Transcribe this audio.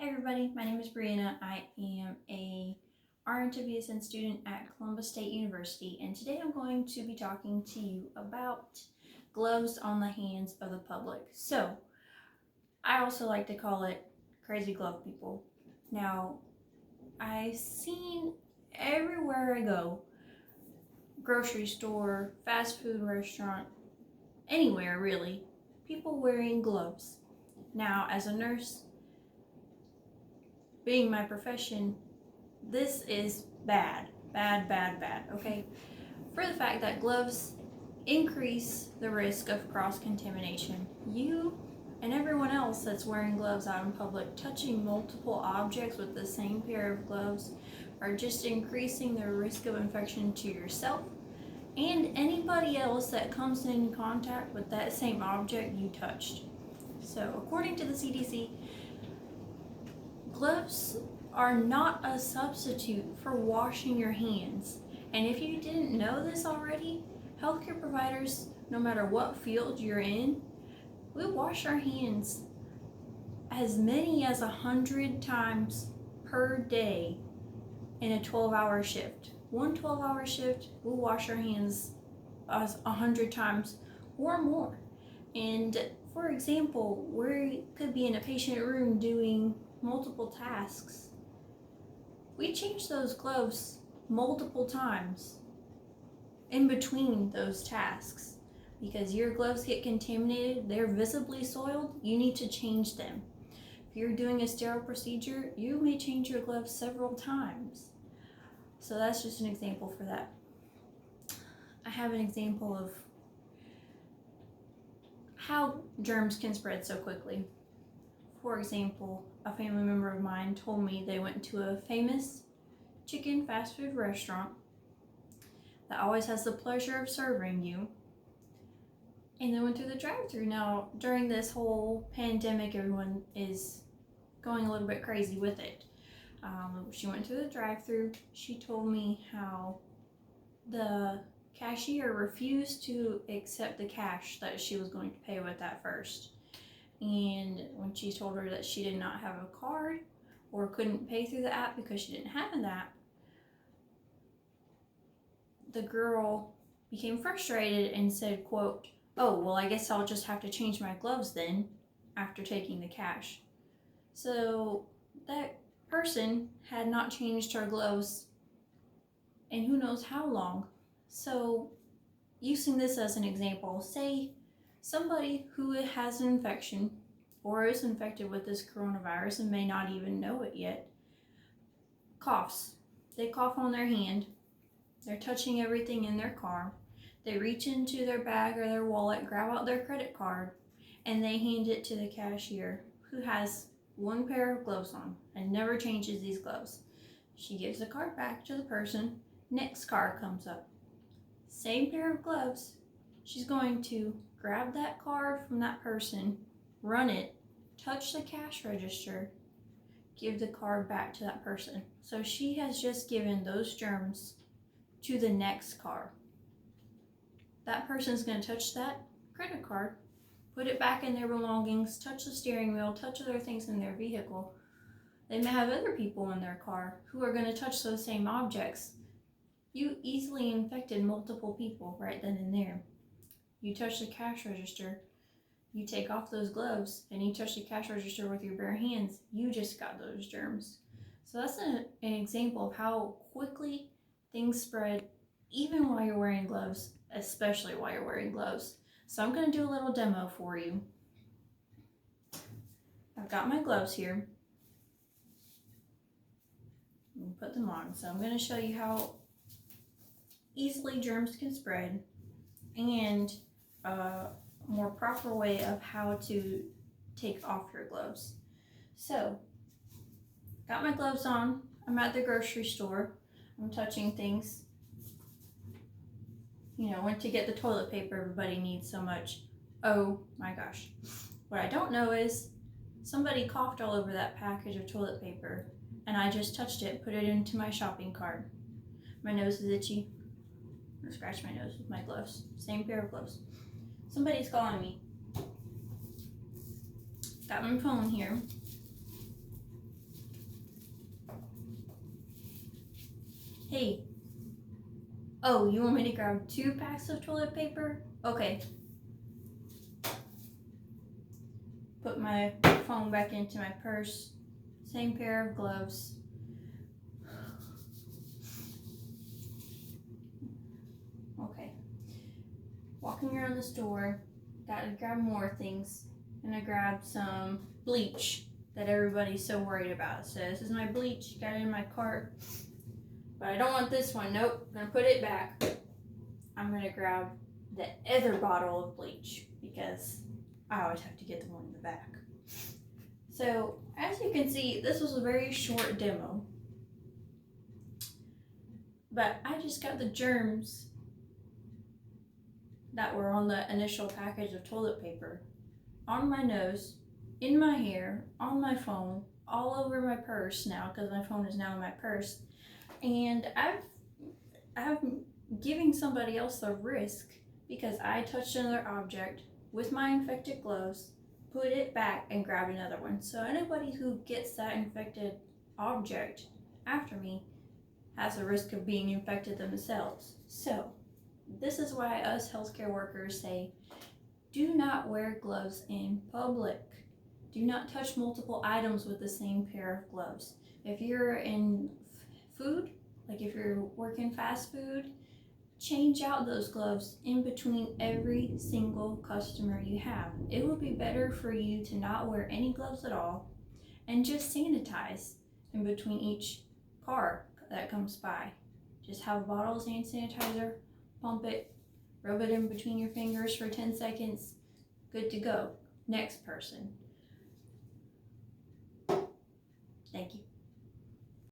Hi everybody, my name is Brianna. I am a RN to BSN student at Columbus State University, and today I'm going to be talking to you about gloves on the hands of the public. So, I also like to call it crazy glove people. Now, I've seen everywhere I go, grocery store, fast food restaurant, anywhere really, people wearing gloves. Now, as a nurse, being my profession, this is bad, okay? For the fact that gloves increase the risk of cross-contamination. You and everyone else that's wearing gloves out in public, touching multiple objects with the same pair of gloves, are just increasing the risk of infection to yourself and anybody else that comes in contact with that same object you touched. So, according to the CDC, gloves are not a substitute for washing your hands. And if you didn't know this already, healthcare providers, no matter what field you're in, we wash our hands as many as 100 times per day in a 12-hour shift. One 12-hour shift, we'll wash our hands 100 times or more. And for example, we could be in a patient room doing multiple tasks. We change those gloves multiple times in between those tasks because your gloves get contaminated, they're visibly soiled, you need to change them. If you're doing a sterile procedure, you may change your gloves several times. So that's just an example for that. I have an example of how germs can spread so quickly. For example, a family member of mine told me they went to a famous chicken fast food restaurant that always has the pleasure of serving you, and they went through the drive-thru. Now, during this whole pandemic, everyone is going a little bit crazy with it. She went through the drive-thru. She told me how the cashier refused to accept the cash that she was going to pay with at first. And when she told her that she did not have a card or couldn't pay through the app because she didn't have an app, the girl became frustrated and said, quote, "Oh, well, I guess I'll just have to change my gloves then after taking the cash." So that person had not changed her gloves in who knows how long. So using this as an example, say somebody who has an infection or is infected with this coronavirus and may not even know it yet, coughs. They cough on their hand. They're touching everything in their car. They reach into their bag or their wallet, grab out their credit card, and they hand it to the cashier who has one pair of gloves on and never changes these gloves. She gives the card back to the person. Next card comes up. Same pair of gloves. She's going to grab that card from that person, run it, touch the cash register, give the card back to that person. So she has just given those germs to the next car. That person's going to touch that credit card, put it back in their belongings, touch the steering wheel, touch other things in their vehicle. They may have other people in their car who are going to touch those same objects. You easily infected multiple people right then and there. You touch the cash register, you take off those gloves, and you touch the cash register with your bare hands, you just got those germs. So that's an example of how quickly things spread even while you're wearing gloves, especially while you're wearing gloves. So I'm going to do a little demo for you. I've got my gloves here. And put them on. So I'm going to show you how easily germs can spread and a more proper way of how to take off your gloves. So, got my gloves on. I'm at the grocery store. I'm touching things. Went to get the toilet paper everybody needs so much. Oh my gosh. What I don't know is somebody coughed all over that package of toilet paper and I just touched it, put it into my shopping cart. My nose is itchy. I'm gonna scratch my nose with my gloves. Same pair of gloves. Somebody's calling me. Got my phone here. Hey, oh, you want me to grab 2 packs of toilet paper? Okay. Put my phone back into my purse. Same pair of gloves. Okay. Walking around the store, gotta grab more things. And I grabbed some bleach that everybody's so worried about. So this is my bleach, got it in my cart. But I don't want this one, nope, I'm gonna put it back. I'm gonna grab the other bottle of bleach because I always have to get the one in the back. So as you can see, this was a very short demo. But I just got the germs that were on the initial package of toilet paper on my nose, in my hair, on my phone, all over my purse now because my phone is now in my purse. And I'm giving somebody else the risk because I touched another object with my infected gloves, put it back, and grabbed another one. So anybody who gets that infected object after me has a risk of being infected themselves. So this is why us healthcare workers say, do not wear gloves in public. Do not touch multiple items with the same pair of gloves. If you're in food, like if you're working fast food, change out those gloves in between every single customer you have. It would be better for you to not wear any gloves at all and just sanitize in between each car that comes by. Just have a bottle of hand sanitizer, pump it, rub it in between your fingers for 10 seconds, good to go. Next person. Thank you.